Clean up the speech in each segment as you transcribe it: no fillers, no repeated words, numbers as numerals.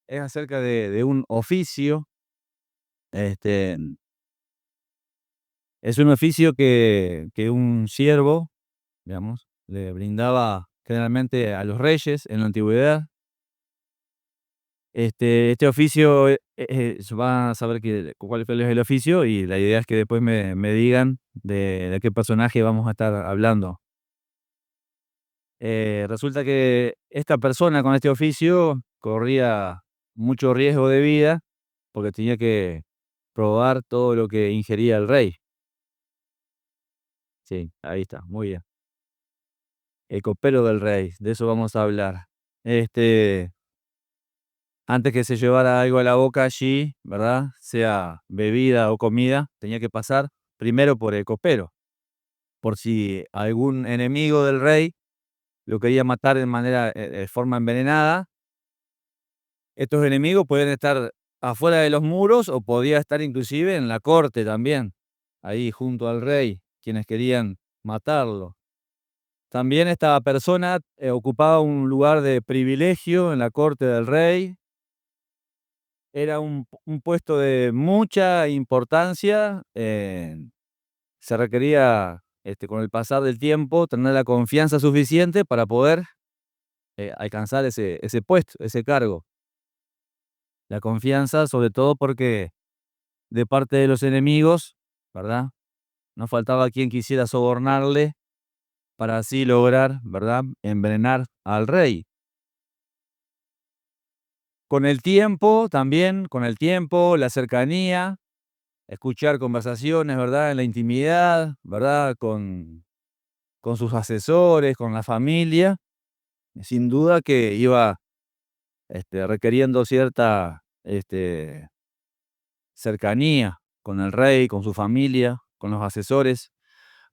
Es acerca de un oficio, este, es un oficio que un siervo, digamos, le brindaba generalmente a los reyes en la antigüedad. Este oficio, van a saber cuál es el oficio, y la idea es que después me digan de qué personaje vamos a estar hablando. Resulta que esta persona con este oficio corría mucho riesgo de vida, porque tenía que probar todo lo que ingería el rey. Sí, ahí está, muy bien. El copero del rey, de eso vamos a hablar. Este, Antes que se llevara algo a la boca allí, ¿verdad? Sea bebida o comida, tenía que pasar primero por el copero, por si algún enemigo del rey lo quería matar de forma envenenada. Estos enemigos pueden estar afuera de los muros o podía estar inclusive en la corte también, ahí junto al rey, quienes querían matarlo. También esta persona ocupaba un lugar de privilegio en la corte del rey. Era un puesto de mucha importancia. Se requería, con el pasar del tiempo, tener la confianza suficiente para poder alcanzar ese puesto, ese cargo. La confianza, sobre todo porque de parte de los enemigos, ¿verdad? No faltaba quien quisiera sobornarle para así lograr, ¿verdad?, envenenar al rey. Con el tiempo, la cercanía, escuchar conversaciones, ¿verdad?, en la intimidad, ¿verdad?, con sus asesores, con la familia, sin duda que iba, requiriendo cierta, cercanía con el rey, con su familia, con los asesores,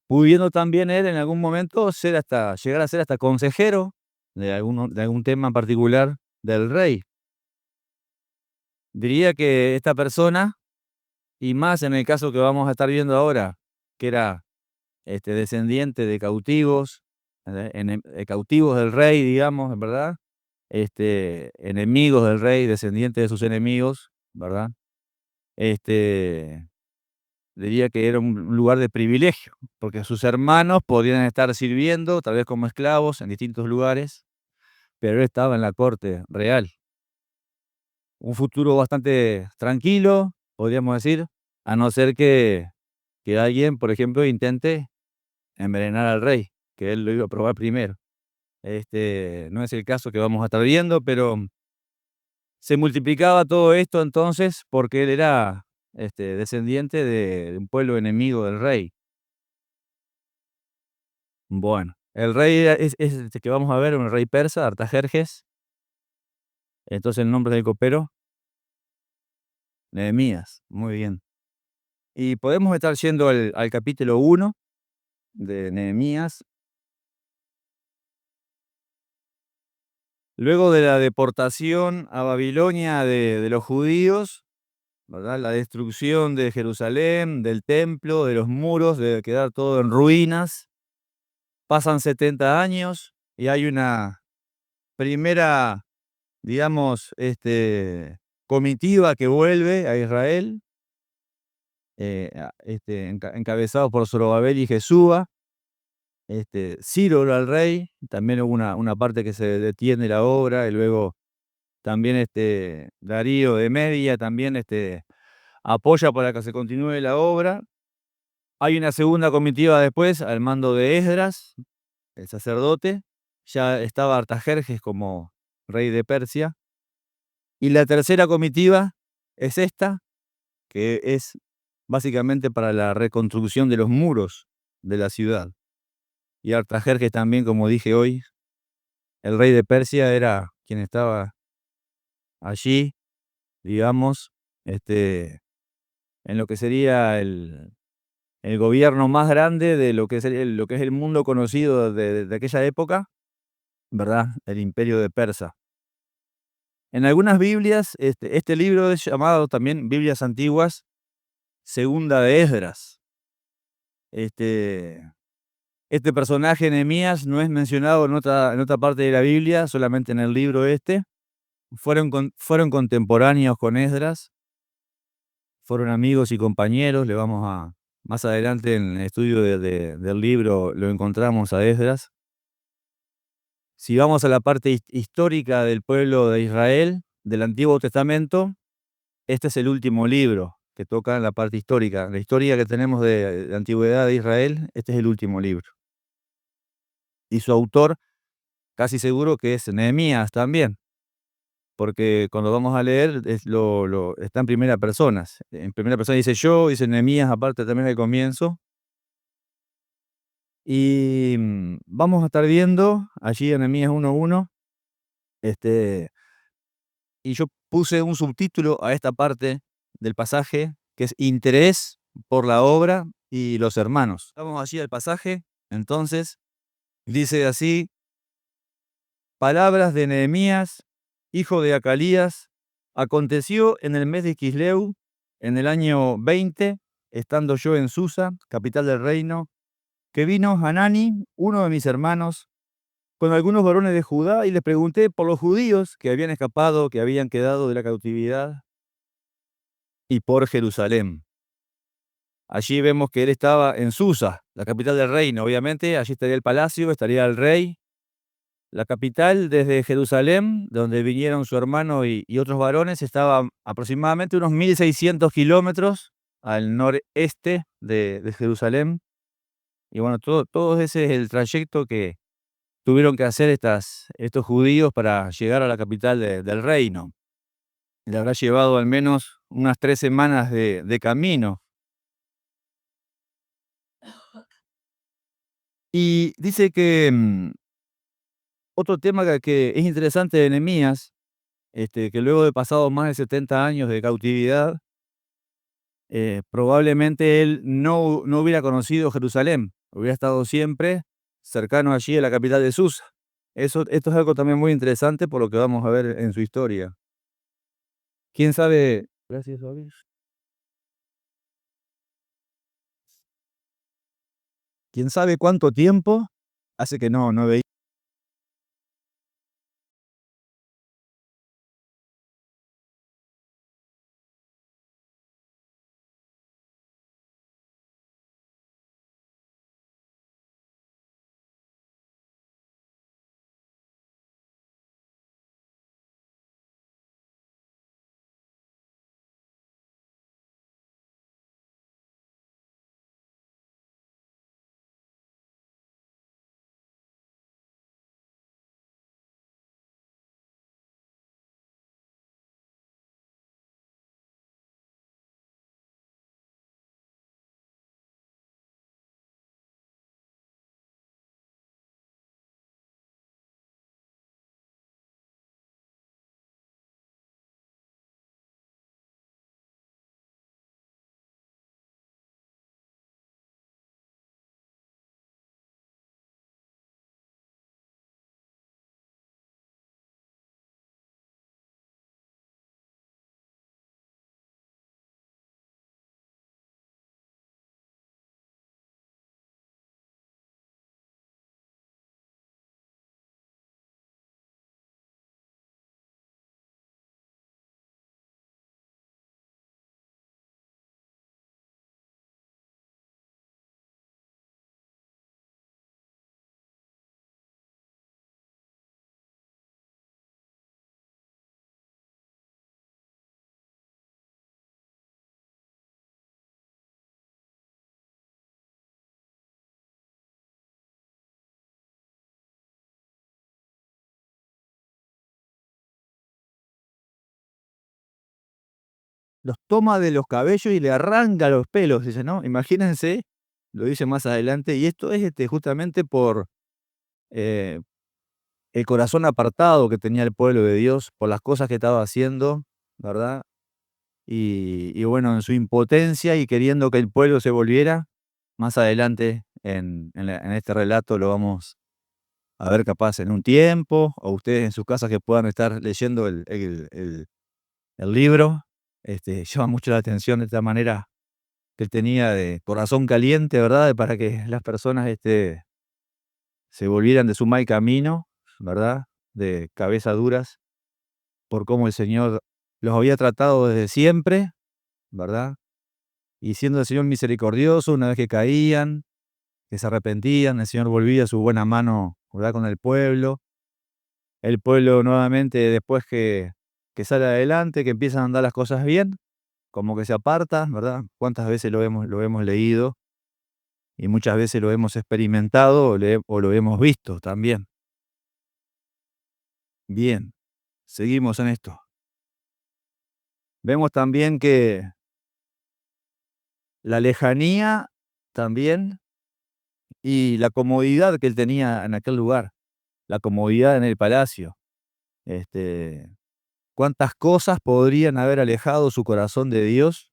pudiendo también él en algún momento llegar a ser hasta consejero de algún tema en particular del rey. Diría que esta persona, y más en el caso que vamos a estar viendo ahora, que era, descendiente de cautivos, cautivos del rey, digamos, ¿verdad? Enemigos del rey, descendientes de sus enemigos, ¿verdad? Este, Diría que era un lugar de privilegio, porque sus hermanos podían estar sirviendo, tal vez como esclavos, en distintos lugares, pero él estaba en la corte real. Un futuro bastante tranquilo, podríamos decir, a no ser que alguien, por ejemplo, intente envenenar al rey, que él lo iba a probar primero. No es el caso que vamos a estar viendo, pero se multiplicaba todo esto entonces porque él era, descendiente de un pueblo enemigo del rey. Bueno, el rey es este que vamos a ver, un rey persa, Artajerjes. Entonces, el nombre del copero, Nehemías. Muy bien. Y podemos estar yendo al capítulo 1 de Nehemías. Luego de la deportación a Babilonia de los judíos, ¿verdad? La destrucción de Jerusalén, del templo, de los muros, de quedar todo en ruinas. Pasan 70 años y hay una primera, digamos, comitiva que vuelve a Israel, encabezado por Zorobabel y Jesúa. Ciro era el rey, también hubo una parte que se detiene la obra, y luego también Darío de Media también apoya para que se continúe la obra. Hay una segunda comitiva después, al mando de Esdras, el sacerdote. Ya estaba Artajerjes como rey de Persia. Y la tercera comitiva es esta, que es básicamente para la reconstrucción de los muros de la ciudad. Y Artajerjes también, como dije hoy, el rey de Persia, era quien estaba allí, digamos, en lo que sería el gobierno más grande de lo que es el mundo conocido de aquella época, ¿verdad? El imperio de Persa. En algunas Biblias, este libro es llamado también Biblias antiguas, Segunda de Esdras. Este, este personaje, Nehemías, no es mencionado en otra parte de la Biblia, solamente en el libro este, fueron contemporáneos con Esdras, fueron amigos y compañeros. Le vamos a, más adelante en el estudio del libro lo encontramos a Esdras. Si vamos a la parte histórica del pueblo de Israel, del Antiguo Testamento, este es el último libro que toca en la parte histórica. La historia que tenemos de la antigüedad de Israel, este es el último libro. Y su autor, casi seguro que es Nehemías también, porque cuando vamos a leer está en primera persona. En primera persona dice yo, dice Nehemías, aparte también al comienzo. Y vamos a estar viendo allí en Nehemías 1:1, y yo puse un subtítulo a esta parte del pasaje, que es interés por la obra y los hermanos. Vamos allí al pasaje, entonces, dice así: palabras de Nehemías, hijo de Acalías. Aconteció en el mes de Quisleu, en el año 20, estando yo en Susa, capital del reino, que vino Hanani, uno de mis hermanos, con algunos varones de Judá, y les pregunté por los judíos que habían escapado, que habían quedado de la cautividad, y por Jerusalén. Allí vemos que él estaba en Susa, la capital del reino. Obviamente, allí estaría el palacio, estaría el rey. La capital, desde Jerusalén, donde vinieron su hermano y otros varones, estaba aproximadamente unos 1600 kilómetros al noreste de Jerusalén. Y bueno, todo ese es el trayecto que tuvieron que hacer estos judíos para llegar a la capital del reino. Le habrá llevado al menos unas 3 semanas de camino. Y dice que otro tema que es interesante de Nehemías, que luego de pasado más de 70 años de cautividad, probablemente él no hubiera conocido Jerusalén, hubiera estado siempre cercano allí a la capital de Susa. Esto es algo también muy interesante por lo que vamos a ver en su historia. ¿Quién sabe? Gracias, Fabi. ¿Quién sabe cuánto tiempo hace que no veía? Los toma de los cabellos y le arranca los pelos, dice, ¿no? Imagínense, lo dice más adelante, y esto es justamente por eh, el corazón apartado que tenía el pueblo de Dios, por las cosas que estaba haciendo, ¿verdad? Y bueno, en su impotencia y queriendo que el pueblo se volviera, más adelante en este relato lo vamos a ver capaz en un tiempo, o ustedes en sus casas que puedan estar leyendo el libro, llama mucho la atención de esta manera que él tenía de corazón caliente, ¿verdad? Para que las personas se volvieran de su mal camino, ¿verdad? De cabeza duras, por cómo el Señor los había tratado desde siempre, ¿verdad? Y siendo el Señor misericordioso, una vez que caían, que se arrepentían, el Señor volvía su buena mano, ¿verdad?, con el pueblo. El pueblo nuevamente, después que sale adelante, que empiezan a andar las cosas bien, como que se aparta, ¿verdad? ¿Cuántas veces lo hemos leído y muchas veces lo hemos experimentado o lo hemos visto también? Bien, seguimos en esto. Vemos también que la lejanía también y la comodidad que él tenía en aquel lugar, la comodidad en el palacio. Este, ¿Cuántas cosas podrían haber alejado su corazón de Dios?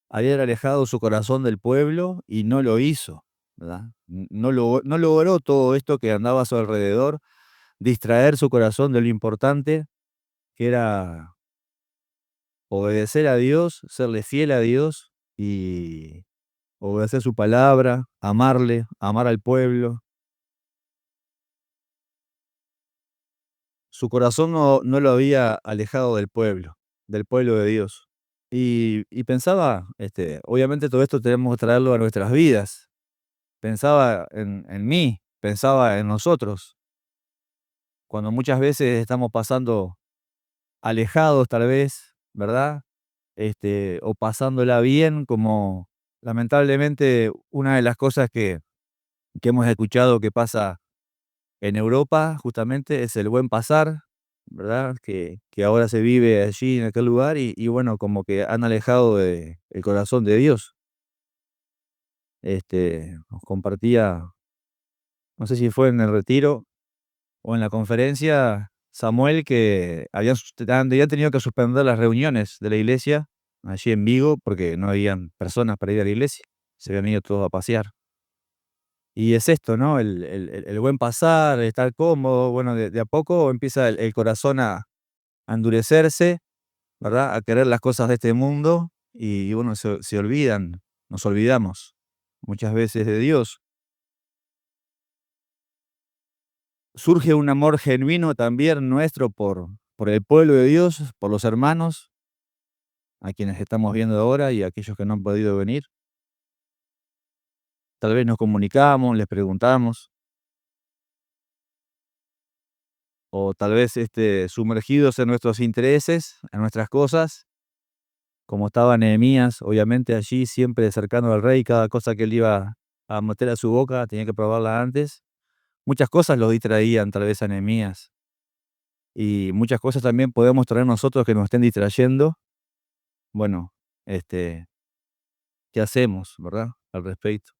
Haber alejado su corazón del pueblo y no lo hizo, ¿verdad? No logró todo esto que andaba a su alrededor, distraer su corazón de lo importante, que era obedecer a Dios, serle fiel a Dios y obedecer su palabra, amarle, amar al pueblo. Su corazón no lo había alejado del pueblo de Dios. Y pensaba, obviamente todo esto tenemos que traerlo a nuestras vidas. Pensaba en mí, pensaba en nosotros, cuando muchas veces estamos pasando alejados tal vez, ¿verdad? O pasándola bien, como lamentablemente una de las cosas que hemos escuchado que pasa en Europa justamente es el buen pasar, ¿verdad? Que ahora se vive allí en aquel lugar y bueno, como que han alejado el corazón de Dios. Nos compartía, no sé si fue en el retiro o en la conferencia, Samuel, que habían tenido que suspender las reuniones de la iglesia allí en Vigo porque no habían personas para ir a la iglesia, se habían ido todos a pasear. Y es esto, ¿no? El buen pasar, estar cómodo, bueno, de a poco empieza el corazón a endurecerse, ¿verdad? A querer las cosas de este mundo y bueno, se olvidan, nos olvidamos muchas veces de Dios. Surge un amor genuino también nuestro por el pueblo de Dios, por los hermanos, a quienes estamos viendo ahora y a aquellos que no han podido venir. Tal vez nos comunicamos, les preguntamos, o tal vez sumergidos en nuestros intereses, en nuestras cosas, como estaba Nehemías, obviamente allí siempre cercano al rey, cada cosa que él iba a meter a su boca tenía que probarla antes. Muchas cosas lo distraían tal vez a Nehemías, y muchas cosas también podemos traer nosotros que nos estén distrayendo. Bueno, ¿qué hacemos, verdad? Al respecto.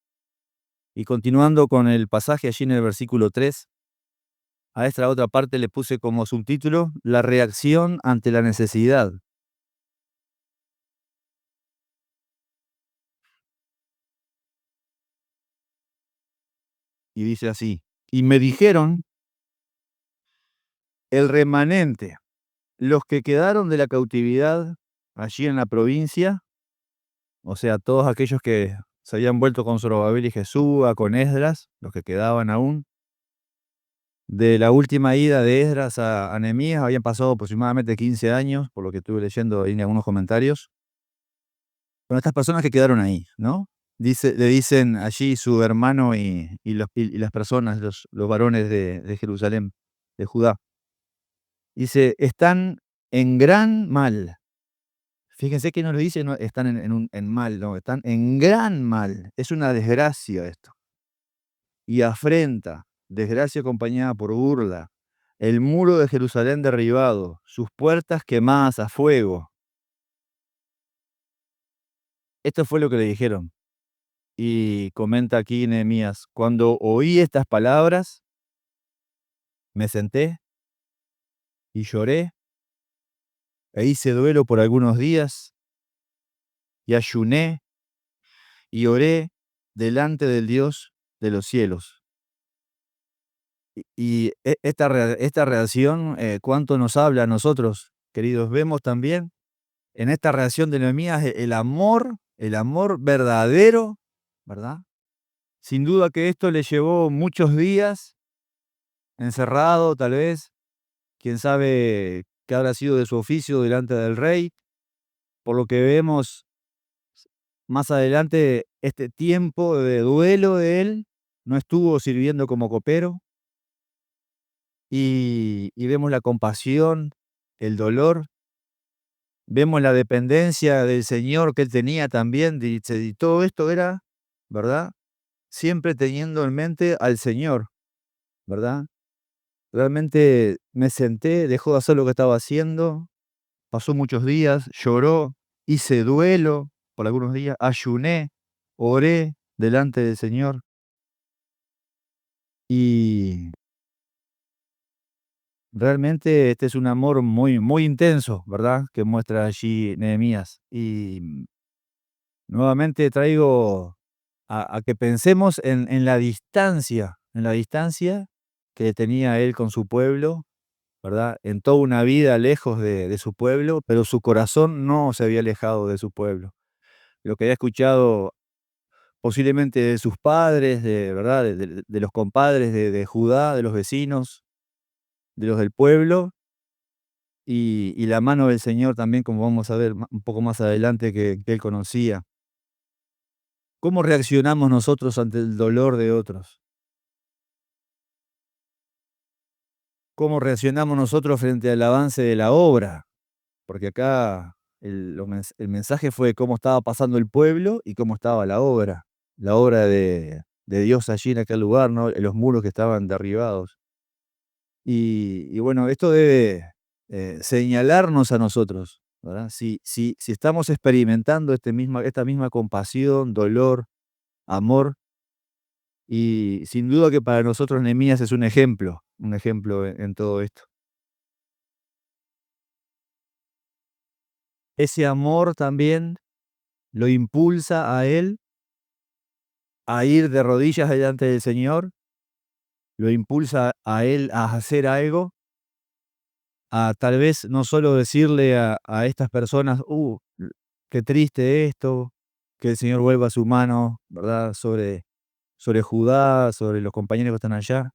Y continuando con el pasaje allí en el versículo 3, a esta otra parte le puse como subtítulo la reacción ante la necesidad. Y dice así, y me dijeron, el remanente, los que quedaron de la cautividad allí en la provincia, o sea, todos aquellos que se habían vuelto con Zorobabel y Jesúa, con Esdras, los que quedaban aún, de la última ida de Esdras a Nehemías habían pasado aproximadamente 15 años, por lo que estuve leyendo ahí en algunos comentarios. Bueno, estas personas que quedaron ahí, ¿no? Le dicen allí su hermano y las personas, los varones de Jerusalén, de Judá. Dice, están en gran mal. Fíjense que no lo dice, no, están en mal, no, están en gran mal. Es una desgracia esto. Y afrenta, desgracia acompañada por burla. El muro de Jerusalén derribado, sus puertas quemadas a fuego. Esto fue lo que le dijeron. Y comenta aquí Nehemías, cuando oí estas palabras, me senté y lloré e hice duelo por algunos días y ayuné y oré delante del Dios de los cielos. Esta reacción, ¿cuánto nos habla a nosotros, queridos? Vemos también en esta reacción de Nehemías el amor verdadero, ¿verdad? Sin duda que esto le llevó muchos días encerrado, tal vez, quién sabe que habrá sido de su oficio delante del rey. Por lo que vemos más adelante, este tiempo de duelo de él no estuvo sirviendo como copero, y vemos la compasión, el dolor, vemos la dependencia del Señor que él tenía también, dice, y todo esto era, ¿verdad? Siempre teniendo en mente al Señor, ¿verdad? Realmente me senté, dejó de hacer lo que estaba haciendo, pasó muchos días, lloró, hice duelo por algunos días, ayuné, oré delante del Señor y realmente este es un amor muy, muy intenso, ¿verdad? Que muestra allí Nehemías. Y nuevamente traigo a que pensemos en la distancia que tenía él con su pueblo, ¿verdad? En toda una vida lejos de su pueblo, pero su corazón no se había alejado de su pueblo. Lo que había escuchado posiblemente de sus padres, de verdad, de los compadres de Judá, de los vecinos, de los del pueblo, y la mano del Señor también, como vamos a ver un poco más adelante, que él conocía. ¿Cómo reaccionamos nosotros ante el dolor de otros? ¿Cómo reaccionamos nosotros frente al avance de la obra? Porque acá el mensaje fue cómo estaba pasando el pueblo y cómo estaba la obra de Dios allí en aquel lugar, ¿no? Los muros que estaban derribados. Y bueno, esto debe señalarnos a nosotros, ¿verdad? Si estamos experimentando esta misma compasión, dolor, amor, y sin duda que para nosotros Nehemías es un ejemplo en todo esto. Ese amor también lo impulsa a él a ir de rodillas delante del Señor, lo impulsa a él a hacer algo, a tal vez no solo decirle a estas personas, qué triste esto, que el Señor vuelva su mano, ¿verdad?, sobre Judá, sobre los compañeros que están allá.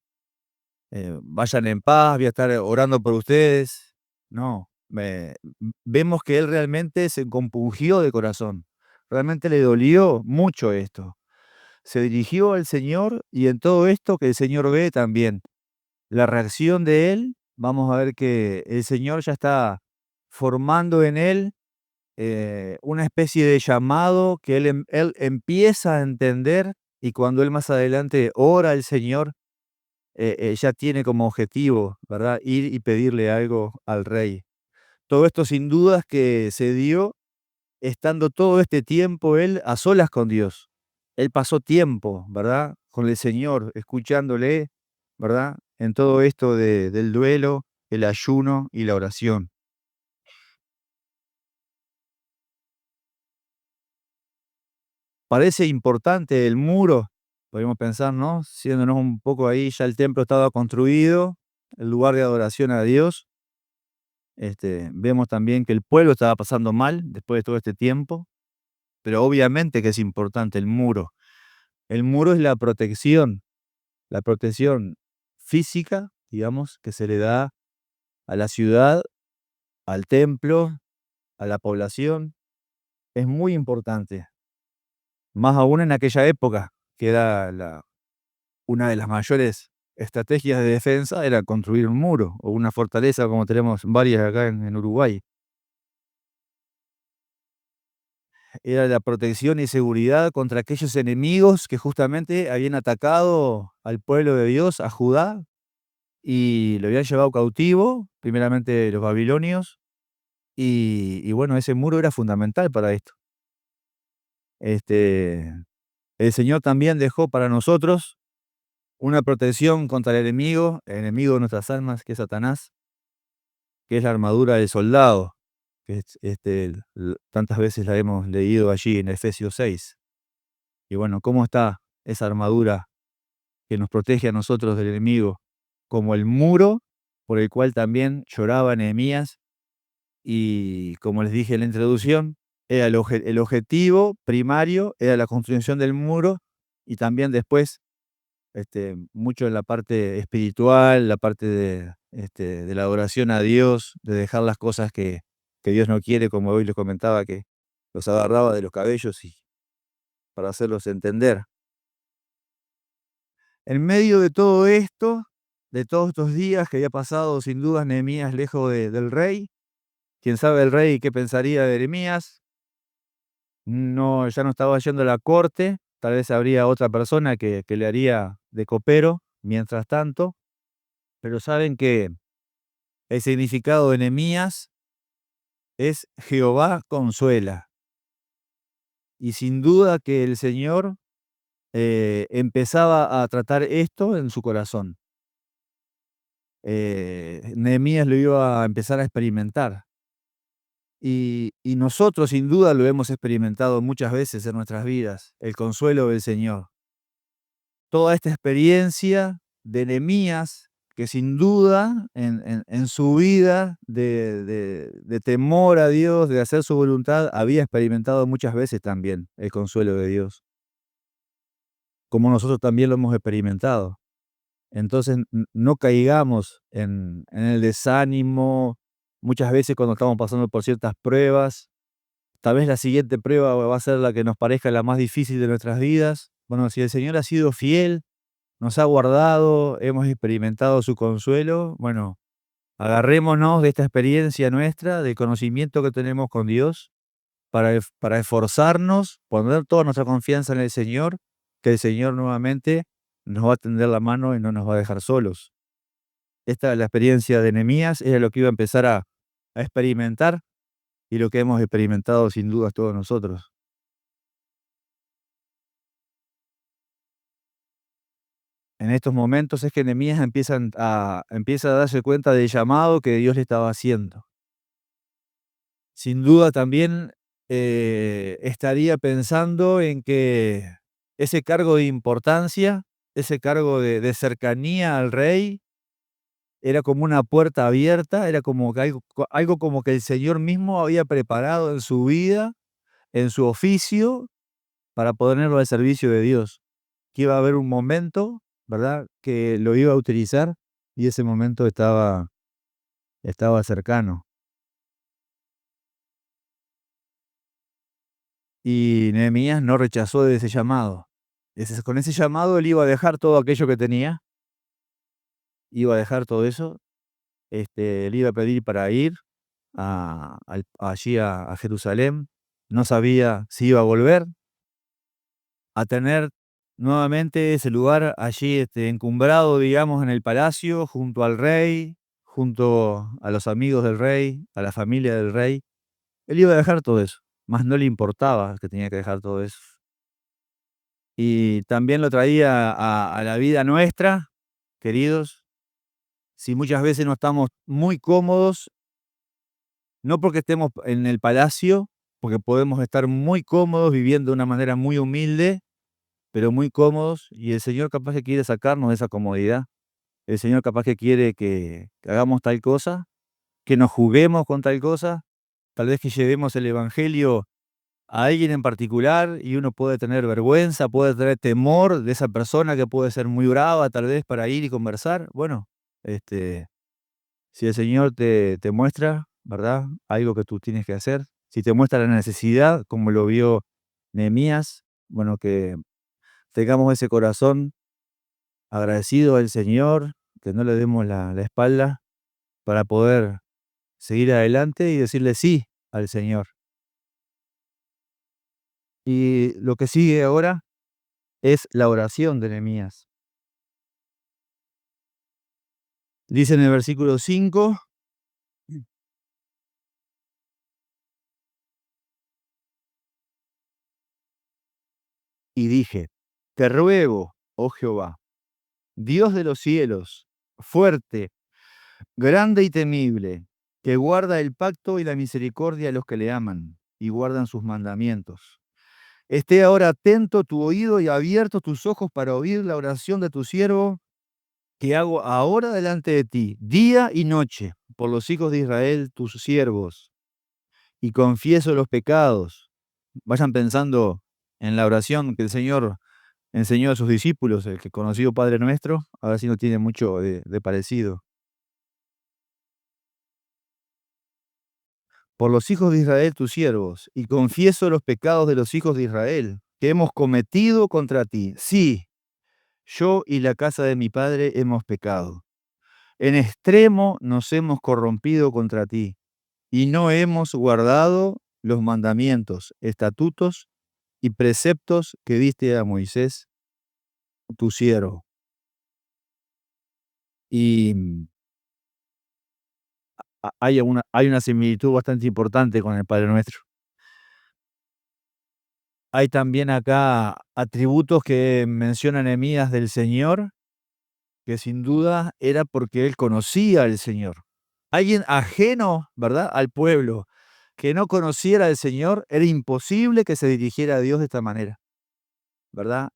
Vayan en paz, voy a estar orando por ustedes. No, vemos que él realmente se compungió de corazón. Realmente le dolió mucho esto. Se dirigió al Señor y en todo esto que el Señor ve también la reacción de él, vamos a ver que el Señor ya está formando en él una especie de llamado que él empieza a entender, y cuando él más adelante ora al Señor, ya tiene como objetivo, ¿verdad? Ir y pedirle algo al rey. Todo esto sin dudas que se dio estando todo este tiempo él a solas con Dios. Él pasó tiempo, ¿verdad? Con el Señor, escuchándole, ¿verdad? En todo esto del duelo, el ayuno y la oración. Parece importante el muro, podemos pensar, ¿no? Siéndonos un poco ahí, ya el templo estaba construido, el lugar de adoración a Dios. Vemos también que el pueblo estaba pasando mal después de todo este tiempo, pero obviamente que es importante el muro. El muro es la protección física, digamos, que se le da a la ciudad, al templo, a la población. Es muy importante, más aún en aquella época, que era una de las mayores estrategias de defensa, era construir un muro o una fortaleza, como tenemos varias acá en Uruguay. Era la protección y seguridad contra aquellos enemigos que justamente habían atacado al pueblo de Dios, a Judá, y lo habían llevado cautivo, primeramente los babilonios, y bueno, ese muro era fundamental para esto. Este, el Señor también dejó para nosotros una protección contra el enemigo de nuestras almas, que es Satanás, que es la armadura del soldado, que es, tantas veces la hemos leído allí en Efesios 6. Y bueno, ¿cómo está esa armadura que nos protege a nosotros del enemigo? Como el muro por el cual también lloraba Nehemías, y como les dije en la introducción, era el objetivo primario era la construcción del muro, y también después mucho en la parte espiritual, la parte de la adoración a Dios, de dejar las cosas que Dios no quiere, como hoy les comentaba, que los agarraba de los cabellos y para hacerlos entender. En medio de todo esto, de todos estos días que había pasado sin dudas Nehemías lejos del rey, quién sabe el rey qué pensaría de Nehemías, no, ya no estaba yendo a la corte, tal vez habría otra persona que le haría de copero mientras tanto, pero saben que el significado de Nehemías es Jehová consuela. Y sin duda que el Señor empezaba a tratar esto en su corazón. Nehemías lo iba a empezar a experimentar. Y nosotros sin duda lo hemos experimentado muchas veces en nuestras vidas, el consuelo del Señor. Toda esta experiencia de Nehemías, que sin duda en su vida de temor a Dios, de hacer su voluntad, había experimentado muchas veces también el consuelo de Dios, como nosotros también lo hemos experimentado. Entonces, no caigamos en el desánimo, muchas veces cuando estamos pasando por ciertas pruebas. Tal vez la siguiente prueba va a ser la que nos parezca la más difícil de nuestras vidas. Bueno, si el Señor ha sido fiel, nos ha guardado, hemos experimentado su consuelo, bueno, agarrémonos de esta experiencia nuestra, del conocimiento que tenemos con Dios, para esforzarnos, poner toda nuestra confianza en el Señor, que el Señor nuevamente nos va a tender la mano y no nos va a dejar solos. Esta es la experiencia de Nehemías, era lo que iba a empezar a experimentar y lo que hemos experimentado sin dudas todos nosotros. En estos momentos es que Nehemías empieza a darse cuenta del llamado que Dios le estaba haciendo. Sin duda también, estaría pensando en que ese cargo de importancia, ese cargo de cercanía al rey, era como una puerta abierta, era como que algo como que el Señor mismo había preparado en su vida, en su oficio, para ponerlo al servicio de Dios. Que iba a haber un momento, ¿verdad?, que lo iba a utilizar y ese momento estaba cercano. Y Nehemías no rechazó de ese llamado. Con ese llamado él iba a dejar todo aquello que tenía, iba a dejar todo eso, le iba a pedir para ir allí a Jerusalén. No sabía si iba a volver a tener nuevamente ese lugar allí encumbrado, digamos, en el palacio, junto al rey, junto a los amigos del rey, a la familia del rey. Él iba a dejar todo eso, más no le importaba que tenía que dejar todo eso. Y también lo traía a la vida nuestra, queridos, si muchas veces no estamos muy cómodos, no porque estemos en el palacio, porque podemos estar muy cómodos viviendo de una manera muy humilde, pero muy cómodos, y el Señor capaz que quiere sacarnos de esa comodidad. El Señor capaz que quiere que hagamos tal cosa, que nos juguemos con tal cosa, tal vez que llevemos el evangelio a alguien en particular y uno puede tener vergüenza, puede tener temor de esa persona que puede ser muy brava, tal vez para ir y conversar. Bueno, si el Señor te muestra, ¿verdad?, algo que tú tienes que hacer, si te muestra la necesidad, como lo vio Nehemías, bueno, que tengamos ese corazón agradecido al Señor, que no le demos la espalda para poder seguir adelante y decirle sí al Señor. Y lo que sigue ahora es la oración de Nehemías. Dice en el versículo 5, y dije: Te ruego, oh Jehová, Dios de los cielos, fuerte, grande y temible, que guarda el pacto y la misericordia a los que le aman y guardan sus mandamientos. Esté ahora atento tu oído y abiertos tus ojos para oír la oración de tu siervo que hago ahora delante de ti, día y noche, por los hijos de Israel, tus siervos, y confieso los pecados. Vayan pensando en la oración que el Señor enseñó a sus discípulos, el que conocido Padre Nuestro, a ver si no tiene mucho de parecido. Por los hijos de Israel, tus siervos, y confieso los pecados de los hijos de Israel, que hemos cometido contra ti. Sí, yo y la casa de mi padre hemos pecado. En extremo nos hemos corrompido contra ti, y no hemos guardado los mandamientos, estatutos y preceptos que diste a Moisés, tu siervo. Y hay una similitud bastante importante con el Padre Nuestro. Hay también acá atributos que menciona Nehemías del Señor, que sin duda era porque él conocía al Señor. Alguien ajeno, ¿verdad?, al pueblo, que no conociera al Señor, era imposible que se dirigiera a Dios de esta manera, ¿verdad?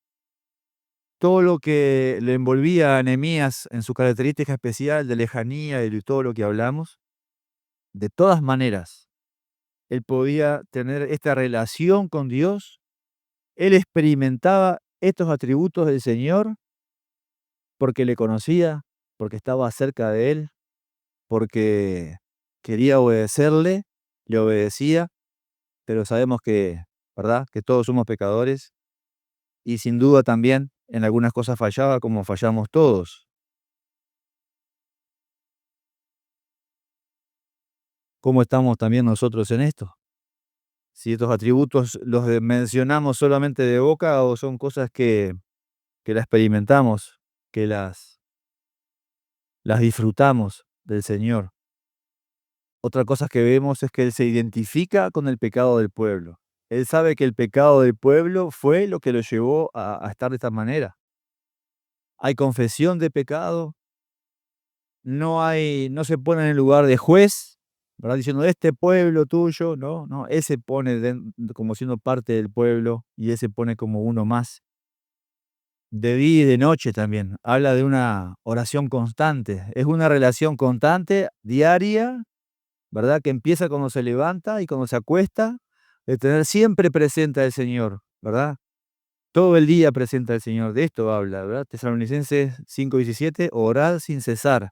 Todo lo que le envolvía a Nehemías en su característica especial de lejanía y de todo lo que hablamos, de todas maneras, él podía tener esta relación con Dios, él experimentaba estos atributos del Señor porque le conocía, porque estaba cerca de él, porque quería obedecerle, le obedecía, pero sabemos que, ¿verdad?, que todos somos pecadores y sin duda también en algunas cosas fallaba como fallamos todos. ¿Cómo estamos también nosotros en esto? Si estos atributos los mencionamos solamente de boca o son cosas que las experimentamos, que las disfrutamos del Señor. Otra cosa que vemos es que Él se identifica con el pecado del pueblo. Él sabe que el pecado del pueblo fue lo que lo llevó a estar de esta manera. Hay confesión de pecado, no se pone en el lugar de juez, ¿verdad? Diciendo, este pueblo tuyo, no, no, Él se pone como siendo parte del pueblo y Él se pone como uno más. De día y de noche también. Habla de una oración constante. Es una relación constante, diaria, ¿verdad? Que empieza cuando se levanta y cuando se acuesta, de tener siempre presente al Señor, ¿verdad? Todo el día presente al Señor. De esto habla, ¿verdad? Tesalonicenses 5:17, orad sin cesar.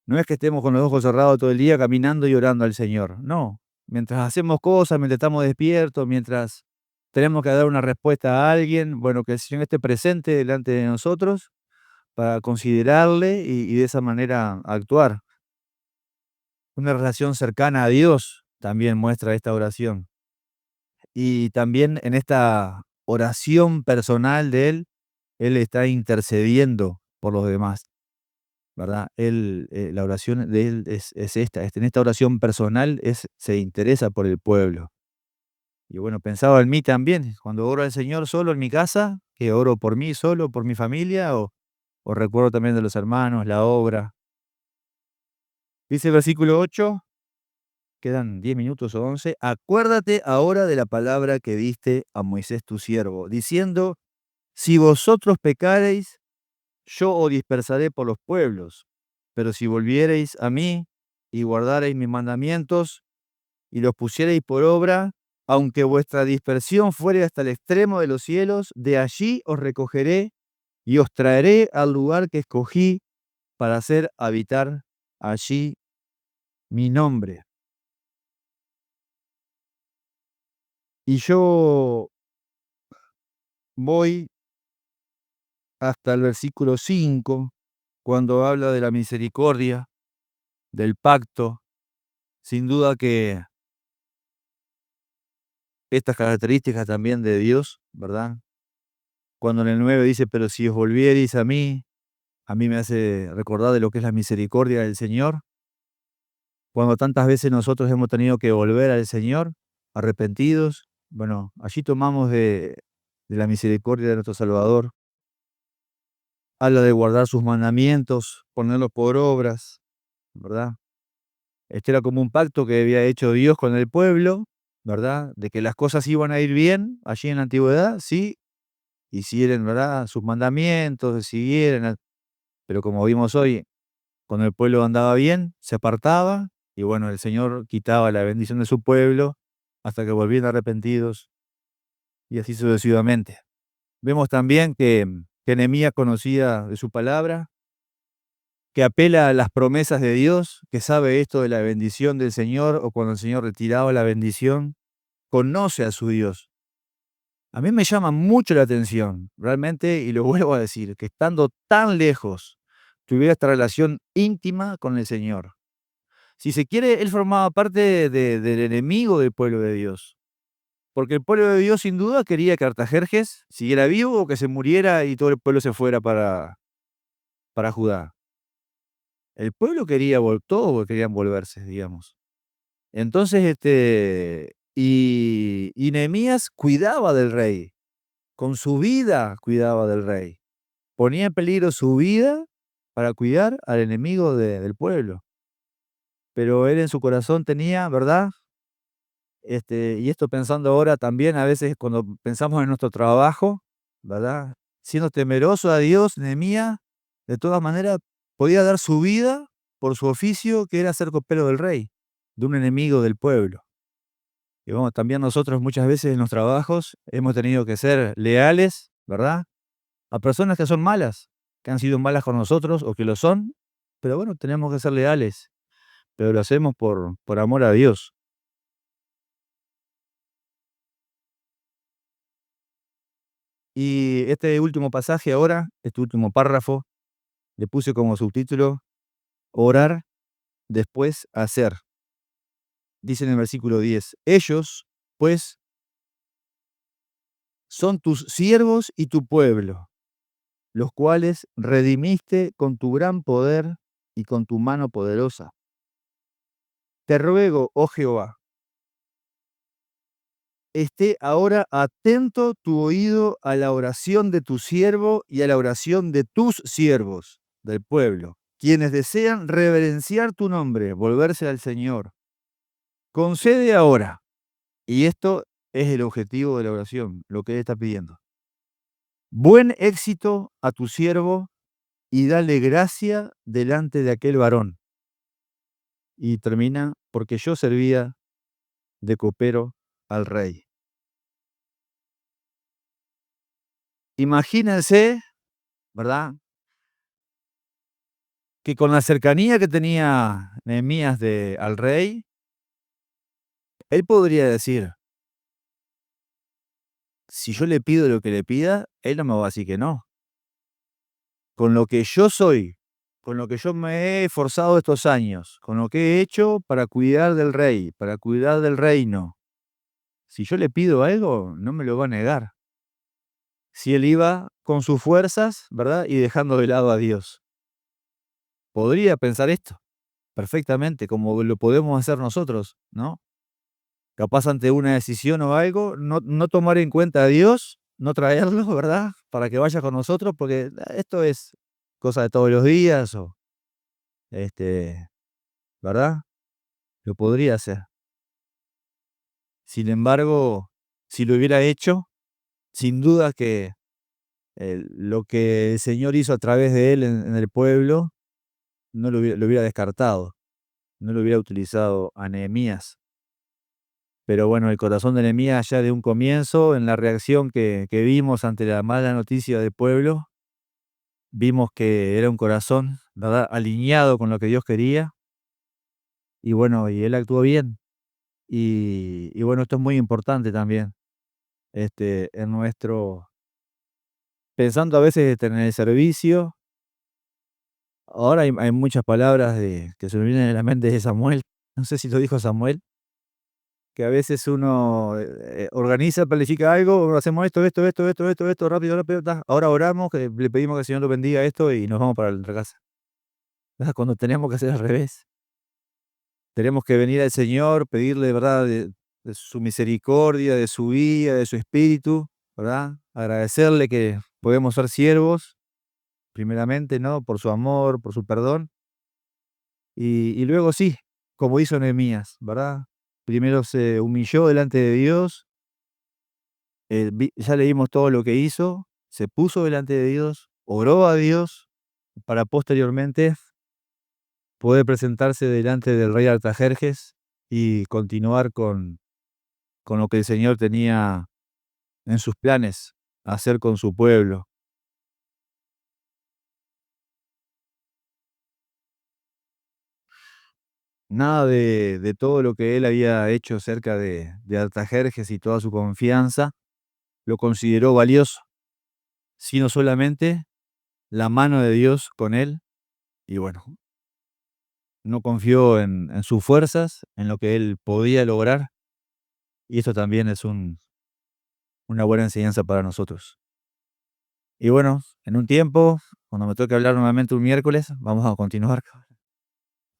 No es que estemos con los ojos cerrados todo el día caminando y orando al Señor. No. Mientras hacemos cosas, mientras estamos despiertos, mientras tenemos que dar una respuesta a alguien, bueno, que el Señor esté presente delante de nosotros para considerarle y de esa manera actuar. Una relación cercana a Dios también muestra esta oración. Y también en esta oración personal de Él está intercediendo por los demás, ¿verdad? La oración de Él es esta, en esta oración personal se interesa por el pueblo. Y bueno, pensaba en mí también, cuando oro al Señor solo en mi casa, que oro por mí solo, por mi familia, o recuerdo también de los hermanos, la obra. Dice el versículo 8, quedan 10 minutos o 11. Acuérdate ahora de la palabra que diste a Moisés tu siervo, diciendo, si vosotros pecareis, yo os dispersaré por los pueblos, pero si volviereis a mí y guardareis mis mandamientos y los pusiereis por obra, aunque vuestra dispersión fuere hasta el extremo de los cielos, de allí os recogeré y os traeré al lugar que escogí para hacer habitar allí mi nombre. Y yo voy hasta el versículo 5, cuando habla de la misericordia, del pacto. Sin duda que estas características también de Dios, ¿verdad? Cuando en el 9 dice, pero si os volviereis a mí me hace recordar de lo que es la misericordia del Señor. Cuando tantas veces nosotros hemos tenido que volver al Señor, arrepentidos, bueno, allí tomamos de la misericordia de nuestro Salvador. Habla de guardar sus mandamientos, ponerlos por obras, ¿verdad? Este era como un pacto que había hecho Dios con el pueblo, ¿verdad? De que las cosas iban a ir bien allí en la antigüedad, sí, hicieran, ¿verdad?, sus mandamientos, siguieran, pero como vimos hoy, cuando el pueblo andaba bien, se apartaba y bueno, el Señor quitaba la bendición de su pueblo hasta que volvían arrepentidos y así sucesivamente. Vemos también que Nehemías conocía de su palabra, que apela a las promesas de Dios, que sabe esto de la bendición del Señor o cuando el Señor retiraba la bendición, conoce a su Dios. A mí me llama mucho la atención, realmente, y lo vuelvo a decir, que estando tan lejos, tuviera esta relación íntima con el Señor. Si se quiere, él formaba parte del enemigo del pueblo de Dios, porque el pueblo de Dios sin duda quería que Artajerjes siguiera vivo o que se muriera y todo el pueblo se fuera para Judá. El pueblo quería, todos querían volverse, digamos. Entonces, y Nehemías cuidaba del rey, con su vida cuidaba del rey. Ponía en peligro su vida para cuidar al enemigo del pueblo. Pero él en su corazón tenía, ¿verdad? Y esto pensando ahora también, a veces cuando pensamos en nuestro trabajo, ¿verdad? Siendo temeroso a Dios, Nehemías, de todas maneras, podía dar su vida por su oficio, que era ser copero del rey, de un enemigo del pueblo. Y bueno, también nosotros muchas veces en los trabajos hemos tenido que ser leales, ¿verdad? A personas que son malas, que han sido malas con nosotros o que lo son, pero bueno, tenemos que ser leales, pero lo hacemos por amor a Dios. Y este último pasaje ahora, este último párrafo, le puse como subtítulo, orar, después hacer. Dice en el versículo 10, ellos, pues, son tus siervos y tu pueblo, los cuales redimiste con tu gran poder y con tu mano poderosa. Te ruego, oh Jehová, esté ahora atento tu oído a la oración de tu siervo y a la oración de tus siervos del pueblo, quienes desean reverenciar tu nombre, volverse al Señor. Concede ahora, y esto es el objetivo de la oración, lo que él está pidiendo. Buen éxito a tu siervo y dale gracia delante de aquel varón. Y termina, porque yo servía de copero al rey. Imagínense, ¿verdad? Que con la cercanía que tenía Nehemías al rey, él podría decir, si yo le pido lo que le pida, él no me va a decir que no. Con lo que yo soy, con lo que yo me he esforzado estos años, con lo que he hecho para cuidar del rey, para cuidar del reino, si yo le pido algo, no me lo va a negar. Si él iba con sus fuerzas, ¿verdad? Y dejando de lado a Dios. Podría pensar esto perfectamente, como lo podemos hacer nosotros, ¿no? Capaz ante una decisión o algo, no tomar en cuenta a Dios, no traerlo, ¿verdad? Para que vaya con nosotros, porque esto es cosa de todos los días o, este, ¿verdad? Lo podría hacer. Sin embargo, si lo hubiera hecho, sin duda que, lo que el Señor hizo a través de él en el pueblo, no lo hubiera descartado, no lo hubiera utilizado a Nehemías. Pero bueno, el corazón de Nehemías ya de un comienzo, en la reacción que vimos ante la mala noticia del pueblo, vimos que era un corazón, ¿verdad?, alineado con lo que Dios quería, y bueno, y él actuó bien. Y bueno, esto es muy importante también, en nuestro pensando a veces en el servicio, ahora hay muchas palabras que se me vienen a la mente de Samuel, no sé si lo dijo Samuel, que a veces uno, organiza, planifica algo, hacemos esto, rápido, rápido, ta, ahora oramos, que le pedimos que el Señor lo bendiga esto y nos vamos para nuestra casa. Cuando tenemos que hacer al revés. Tenemos que venir al Señor, pedirle, ¿verdad?, de su misericordia, de su vida, de su espíritu, ¿verdad? Agradecerle que podemos ser siervos, primeramente, ¿no? Por su amor, por su perdón. Y luego sí, como hizo Nehemías, ¿verdad? Primero se humilló delante de Dios, ya leímos todo lo que hizo, se puso delante de Dios, oró a Dios para posteriormente poder presentarse delante del rey Artajerjes y continuar con lo que el Señor tenía en sus planes. hacer con su pueblo. Nada de todo lo que él había hecho cerca de Artajerjes y toda su confianza lo consideró valioso, sino solamente la mano de Dios con él. Y bueno, no confió en sus fuerzas, en lo que él podía lograr, y esto también es una buena enseñanza para nosotros. Y bueno, en un tiempo, cuando me toque hablar nuevamente un miércoles, vamos a continuar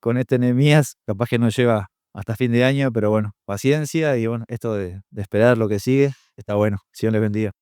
con este Nehemías, capaz que no lleva hasta fin de año, pero bueno, paciencia y bueno, esto de esperar lo que sigue, está bueno. Dios les bendiga.